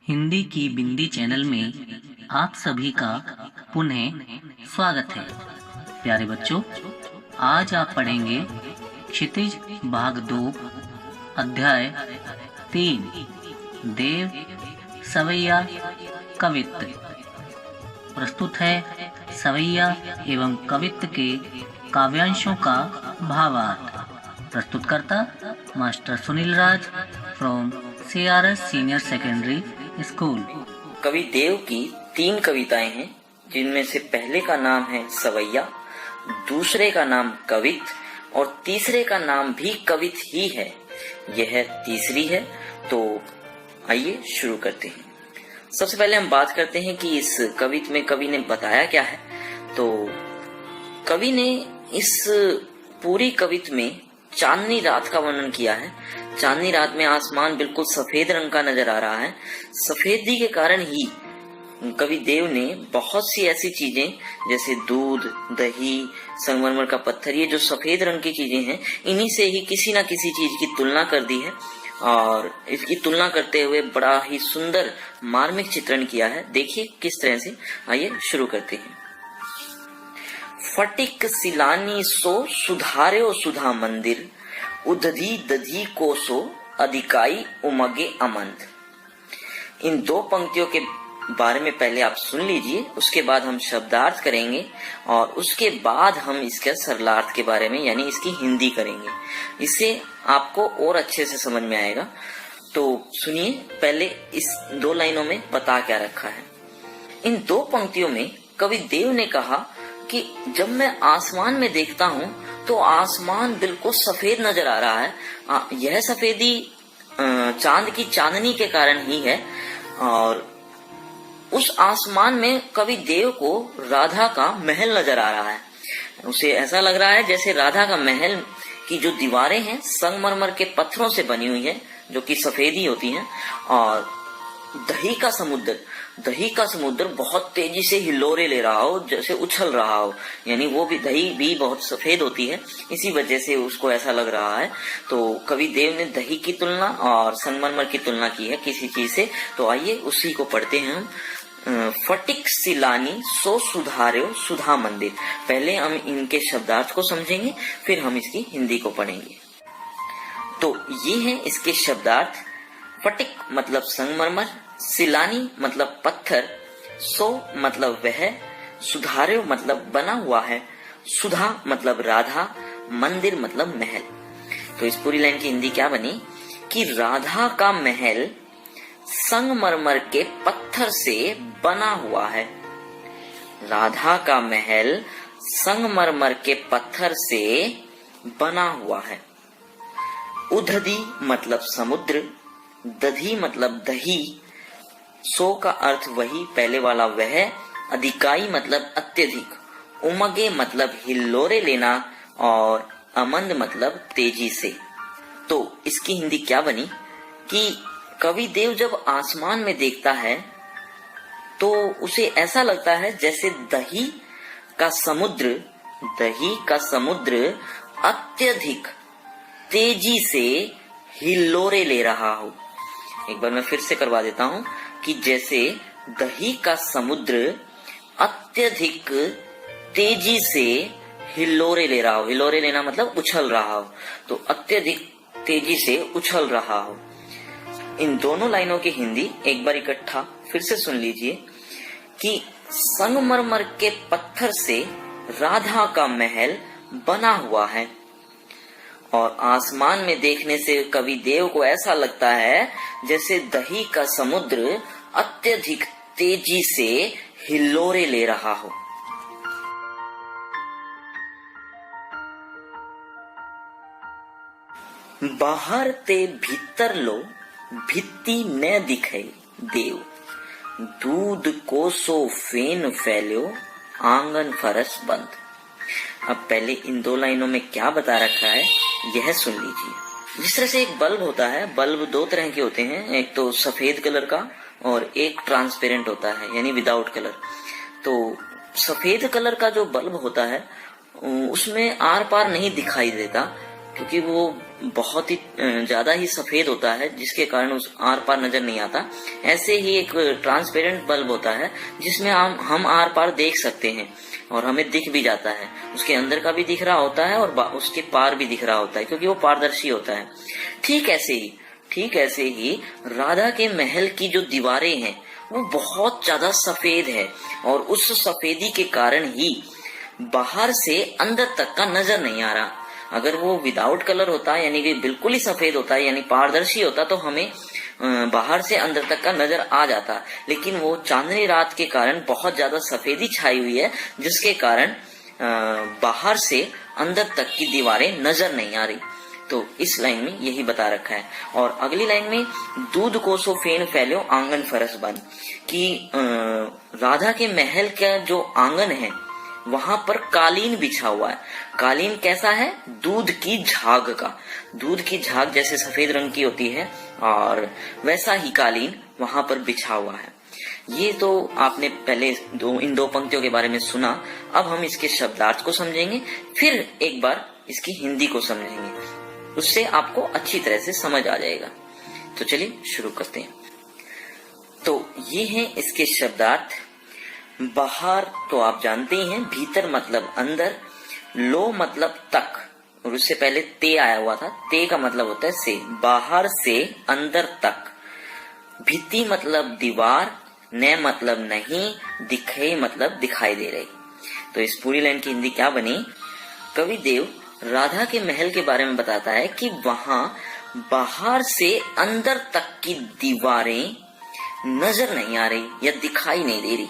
हिंदी की बिंदी चैनल में आप सभी का पुनः स्वागत है। प्यारे बच्चों, आज आप पढ़ेंगे क्षितिज भाग 2 अध्याय 3 देव सवैया कवित्त। प्रस्तुत है सवैया एवं कवित्त के काव्यांशों का भावार्थ। प्रस्तुतकर्ता master Sunil Raj from CRS senior secondary school. कवि देव की 3 कविताएं हैं, जिनमें से पहले का नाम है सवैया, दूसरे का नाम कवित्त और तीसरे का नाम भी कवित्त ही है। यह तीसरी है, तो आइए शुरू करते हैं। सबसे पहले हम बात करते हैं कि इस कवित्त में कवि ने बताया क्या है। तो कवि ने इस पूरी कवित्त में चांदनी रात का वर्णन किया है। चांदनी रात में आसमान बिल्कुल सफेद रंग का नजर आ रहा है। सफेदी के कारण ही कवि देव ने बहुत सी ऐसी चीजें जैसे दूध, दही, संगमरमर का पत्थर, ये जो सफेद रंग की चीजें हैं, इन्हीं से ही किसी ना किसी चीज की तुलना कर दी है और इसकी तुलना करते हुए बड़ा ही सुंदर मार्मिक चित्रण किया है। देखिए किस तरह से। आइए शुरू करते हैं। फटिक सिलानी सो सुधार्यो सुधा मंदिर, उदधी दधी को सो अधिकाई उमगे अमंद। इन 2 पंक्तियों के बारे में पहले आप सुन लीजिए, उसके बाद हम शब्दार्थ करेंगे और उसके बाद हम इसके सरलार्थ के बारे में यानी इसकी हिंदी करेंगे। इससे आपको और अच्छे से समझ में आएगा। तो सुनिए, पहले इस 2 लाइनों में बता क्या रखा है। इन 2 पंक्तियों में कवि देव ने कहा कि जब मैं आसमान में देखता हूँ तो आसमान बिल्कुल सफेद नजर आ रहा है। यह सफेदी चांद की चांदनी के कारण ही है। और उस आसमान में कवि देव को राधा का महल नजर आ रहा है। उसे ऐसा लग रहा है जैसे राधा का महल की जो दीवारें हैं संगमरमर के पत्थरों से बनी हुई है, जो कि सफेदी होती हैं। और दही का समुद्र बहुत तेजी से हिलोरे ले रहा हो, जैसे उछल रहा हो, यानी वो भी दही भी बहुत सफेद होती है, इसी वजह से उसको ऐसा लग रहा है। तो कवि देव ने दही की तुलना और संगमरमर की तुलना की है किसी चीज से। तो आइए उसी को पढ़ते हैं हम। फटिक सिलानी सो सुधार्यो सुधा मंदिर। पहले हम इनके शब्दार्थ को समझेंगे, फिर हम इसकी हिंदी को पढ़ेंगे। तो ये है इसके शब्दार्थ। फटिक मतलब संगमरमर, सिलानी मतलब पत्थर, सो मतलब वह, सुधार्यो मतलब बना हुआ है, सुधा मतलब राधा, मंदिर मतलब महल। तो इस पूरी लाइन की हिंदी क्या बनी कि राधा का महल संगमरमर के पत्थर से बना हुआ है। राधा का महल संगमरमर के पत्थर से बना हुआ है। उदधी मतलब समुद्र, दधी मतलब दही, सो का अर्थ वही पहले वाला वह, अधिकाई मतलब अत्यधिक, उमगे मतलब हिल्लोरे लेना और अमंद मतलब तेजी से। तो इसकी हिंदी क्या बनी कि कवि देव जब आसमान में देखता है तो उसे ऐसा लगता है जैसे दही का समुद्र अत्यधिक तेजी से हिल्लोरे ले रहा हो। एक बार मैं फिर से करवा देता हूं कि जैसे दही का समुद्र अत्यधिक तेजी से हिल्लोरे ले रहा हो। हिल्लोरे लेना मतलब उछल रहा हो, तो अत्यधिक तेजी से उछल रहा हो। इन दोनों लाइनों की हिंदी एक बार इकट्ठा फिर से सुन लीजिए कि संगमरमर के पत्थर से राधा का महल बना हुआ है और आसमान में देखने से कवि देव को ऐसा लगता है जैसे दही का समुद्र अत्यधिक तेजी से हिल्लोरे ले रहा हो। बाहर ते भीतर लो भित्ती न दिखे देव, दूध को सो फेन फैल्यो आंगन फरस बंद। अब पहले इन 2 लाइनों में क्या बता रखा है यह सुन लीजिए। जिस तरह से एक बल्ब होता है, बल्ब 2 तरह के होते हैं, एक तो सफेद कलर का और एक ट्रांसपेरेंट होता है यानी विदाउट कलर। तो सफेद कलर का जो बल्ब होता है उसमें आर पार नहीं दिखाई देता, क्योंकि वो बहुत ही ज्यादा ही सफेद होता है, जिसके कारण उस आर पार नजर नहीं आता। ऐसे ही एक ट्रांसपेरेंट बल्ब होता है जिसमें हम आर पार देख सकते हैं और हमें दिख भी जाता है। उसके अंदर का भी दिख रहा होता है और उसके पार भी दिख रहा होता है, क्योंकि वो पारदर्शी होता है। ठीक ऐसे ही राधा के महल की जो दीवारें हैं वो बहुत ज्यादा सफेद है, और उस सफेदी के कारण ही बाहर से अंदर तक का नजर नहीं आ रहा। अगर वो विदाउट कलर होता, यानी कि बिल्कुल ही सफेद होता, यानी पारदर्शी होता, तो हमें बाहर से अंदर तक का नजर आ जाता। लेकिन वो चांदनी रात के कारण बहुत ज्यादा सफेदी छाई हुई है, जिसके कारण बाहर से अंदर तक की दीवारें नजर नहीं आ रही। तो इस लाइन में यही बता रखा है। और अगली लाइन में दूध कोसो फेन फैल्यो आंगन फरस बन, कि राधा के महल का जो आंगन है वहां पर कालीन बिछा हुआ है। कालीन कैसा है? दूध की झाग का। दूध की झाग जैसे सफेद रंग की होती है, और वैसा ही कालीन वहां पर बिछा हुआ है। ये तो आपने पहले इन दो पंक्तियों के बारे में सुना। अब हम इसके शब्दार्थ को समझेंगे, फिर एक बार इसकी हिंदी को समझेंगे, उससे आपको अच्छी तरह से समझ आ जाएगा। तो चलिए शुरू करते हैं। तो ये है इसके शब्दार्थ। बाहर तो आप जानते ही हैं, भीतर मतलब अंदर, लो मतलब तक, और उससे पहले ते आया हुआ था। ते का मतलब होता है से, बाहर से अंदर तक। भित्ति मतलब दीवार, न मतलब नहीं, दिखे मतलब दिखाई दे रही। तो इस पूरी लाइन की हिंदी क्या बनी? कवि देव राधा के महल के बारे में बताता है कि वहां बाहर से अंदर तक की दीवारें नजर नहीं आ रही या दिखाई नहीं दे रही।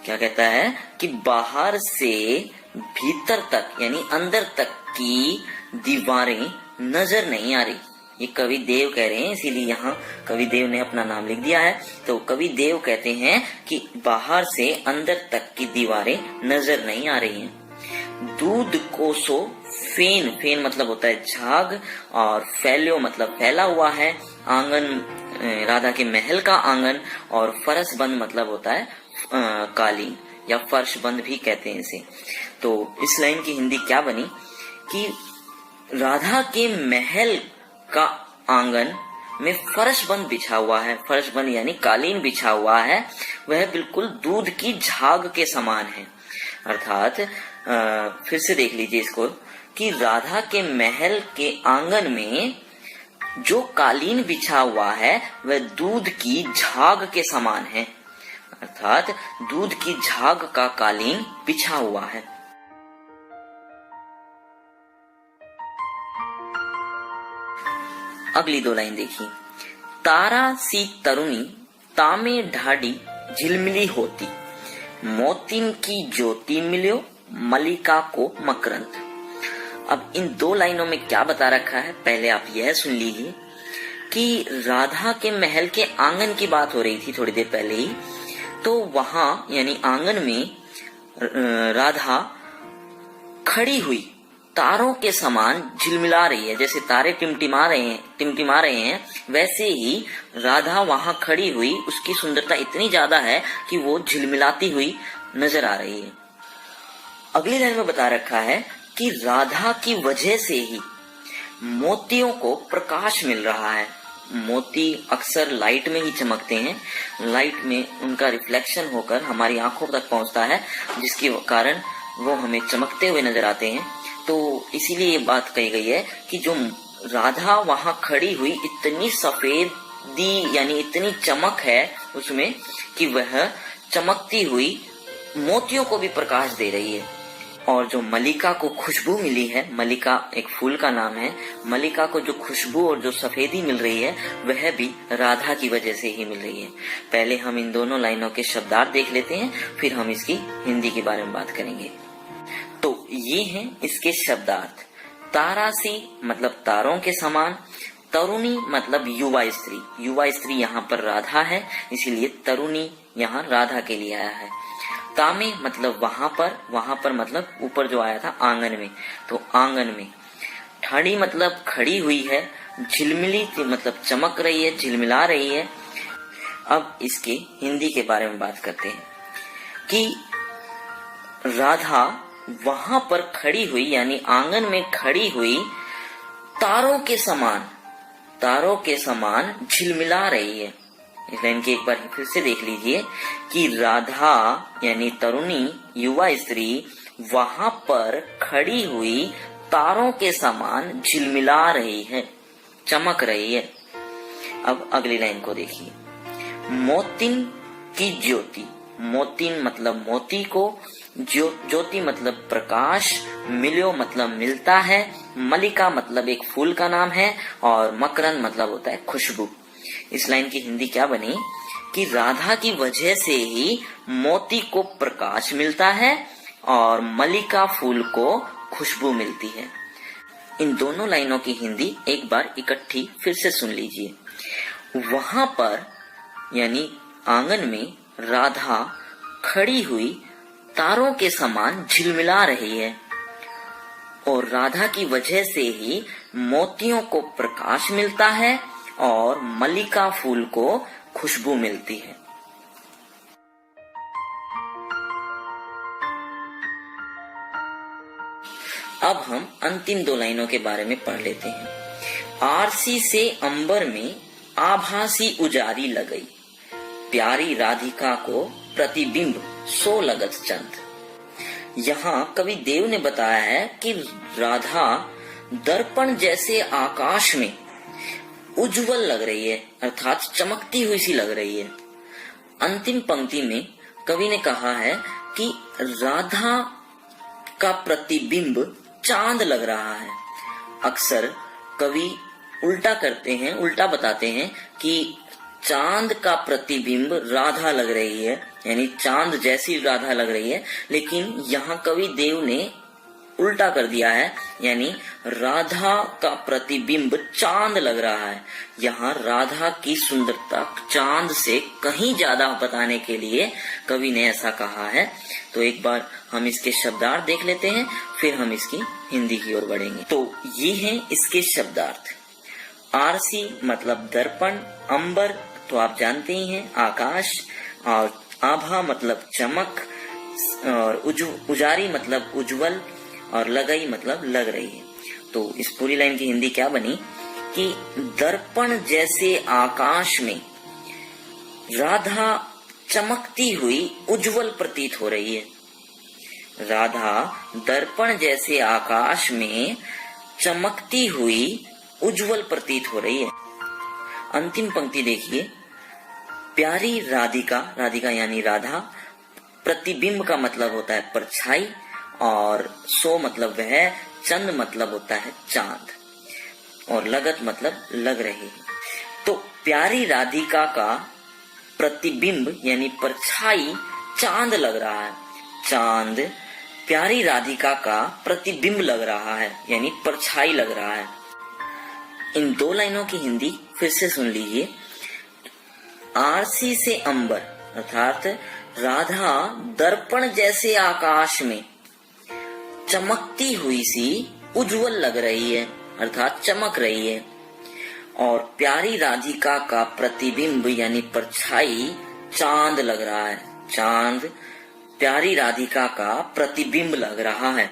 क्या कहता है कि बाहर से भीतर तक यानी अंदर तक की दीवारें नजर नहीं आ रही। ये कवि देव कह रहे हैं, इसीलिए यहाँ कवि देव ने अपना नाम लिख दिया है। तो कवि देव कहते हैं कि बाहर से अंदर तक की दीवारें नजर नहीं आ रही हैं। दूध कोसो फेन, फेन मतलब होता है झाग, और फैल्यो मतलब फैला हुआ है। आंगन राधा के महल का आंगन, और फरस बंद मतलब होता है कालीन, या फर्श बंद भी कहते हैं इसे। तो इस लाइन की हिंदी क्या बनी कि राधा के महल का आंगन में फर्श बंद बिछा हुआ है। फर्श बंद यानी कालीन बिछा हुआ है, वह बिल्कुल दूध की झाग के समान है। अर्थात फिर से देख लीजिए इसको, कि राधा के महल के आंगन में जो कालीन बिछा हुआ है वह दूध की झाग के समान है। अर्थात दूध की झाग का कालीन बिछा हुआ है। अगली दो लाइन देखिए। तारा सी तरुणी तामे ढाडी झिलमिली होती, मोतिन की ज्योति मिलियो मलिका को मकरंद। अब इन दो लाइनों में क्या बता रखा है, पहले आप यह सुन लीजिए कि राधा के महल के आंगन की बात हो रही थी थोड़ी देर पहले ही। तो वहां यानी आंगन में राधा खड़ी हुई तारों के समान झिलमिला रही है। जैसे तारे टिमटिमा रहे हैं वैसे ही राधा वहां खड़ी हुई, उसकी सुंदरता इतनी ज्यादा है कि वो झिलमिलाती हुई नजर आ रही है। अगली लाइन में बता रखा है कि राधा की वजह से ही मोतियों को प्रकाश मिल रहा है। मोती अक्सर लाइट में ही चमकते हैं, लाइट में उनका रिफ्लेक्शन होकर हमारी आंखों तक पहुंचता है, जिसके कारण वो हमें चमकते हुए नजर आते हैं। तो इसीलिए ये बात कही गई है कि जो राधा वहां खड़ी हुई, इतनी सफेदी यानी इतनी चमक है उसमें कि वह चमकती हुई मोतियों को भी प्रकाश दे रही है। और जो मलिका को खुशबू मिली है, मलिका एक फूल का नाम है, मलिका को जो खुशबू और जो सफेदी मिल रही है वह भी राधा की वजह से ही मिल रही है। पहले हम इन दोनों लाइनों के शब्दार्थ देख लेते हैं, फिर हम इसकी हिंदी के बारे में बात करेंगे। तो ये हैं इसके शब्दार्थ। तारासी मतलब तारों के समान, तरुणी मतलब युवा स्त्री, युवा स्त्री यहाँ पर राधा है, इसीलिए तरुणी यहाँ राधा के लिए आया है। तामे मतलब वहां पर मतलब ऊपर जो आया था आंगन में, तो आंगन में। ठाड़ी मतलब खड़ी हुई है, झिलमिली मतलब चमक रही है, झिलमिला रही है। अब इसके हिंदी के बारे में बात करते हैं कि राधा वहां पर खड़ी हुई यानी आंगन में खड़ी हुई तारों के समान झिलमिला रही है। इस लाइन की एक बार फिर से देख लीजिए कि राधा यानी तरुणी युवा स्त्री वहां पर खड़ी हुई तारों के समान झिलमिला रही है, चमक रही है। अब अगली लाइन को देखिए, मोतिन की ज्योति, मोतिन मतलब मोती को, ज्योति मतलब प्रकाश, मिल्यो मतलब मिलता है, मलिका मतलब एक फूल का नाम है और मकरंद मतलब होता है खुशबू। इस लाइन की हिंदी क्या बनी कि राधा की वजह से ही मोती को प्रकाश मिलता है और मलिका फूल को खुशबू मिलती है। इन दोनों लाइनों की हिंदी एक बार इकट्ठी फिर से सुन लीजिए। वहां पर यानी आंगन में राधा खड़ी हुई तारों के समान झिलमिला रही है और राधा की वजह से ही मोतियों को प्रकाश मिलता है और मल्लिका फूल को खुशबू मिलती है। अब हम अंतिम दो लाइनों के बारे में पढ़ लेते हैं। आरसी से अंबर में आभासी उजारी लगई, प्यारी राधिका को प्रतिबिंब सो लगत चंद। यहाँ कवि देव ने बताया है कि राधा दर्पण जैसे आकाश में उज्जवल लग रही है, अर्थात चमकती हुई सी लग रही है। अंतिम पंक्ति में कवि ने कहा है कि राधा का प्रतिबिंब चांद लग रहा है। अक्सर कवि उल्टा करते हैं, उल्टा बताते हैं कि चांद का प्रतिबिंब राधा लग रही है, यानी चांद जैसी राधा लग रही है, लेकिन यहाँ कवि देव ने उल्टा कर दिया है, यानी राधा का प्रतिबिंब चांद लग रहा है। यहाँ राधा की सुंदरता चांद से कहीं ज्यादा बताने के लिए कवि ने ऐसा कहा है। तो एक बार हम इसके शब्दार्थ देख लेते हैं, फिर हम इसकी हिंदी की ओर बढ़ेंगे। तो ये हैं इसके शब्दार्थ। आरसी मतलब दर्पण, अंबर तो आप जानते ही हैं आकाश, और आभा मतलब चमक, और उजारी मतलब उज्जवल, और लगई मतलब लग रही है। तो इस पूरी लाइन की हिंदी क्या बनी कि दर्पण जैसे आकाश में राधा चमकती हुई उज्जवल प्रतीत हो रही है। राधा दर्पण जैसे आकाश में चमकती हुई उज्जवल प्रतीत हो रही है। अंतिम पंक्ति देखिए, प्यारी राधिका, राधिका यानी राधा, प्रतिबिंब का मतलब होता है परछाई, और सो मतलब वह, चंद मतलब होता है चांद, और लगत मतलब लग रही है। तो प्यारी राधिका का प्रतिबिंब यानी परछाई चांद लग रहा है, चांद प्यारी राधिका का प्रतिबिंब लग रहा है, यानी परछाई लग रहा है। इन दो लाइनों की हिंदी फिर से सुन लीजिए। आरसी से अंबर अर्थात राधा दर्पण जैसे आकाश में चमकती हुई सी उज्जवल लग रही है, अर्थात चमक रही है, और प्यारी राधिका का प्रतिबिंब यानी परछाई चांद लग रहा है, चांद प्यारी राधिका का प्रतिबिंब लग रहा है।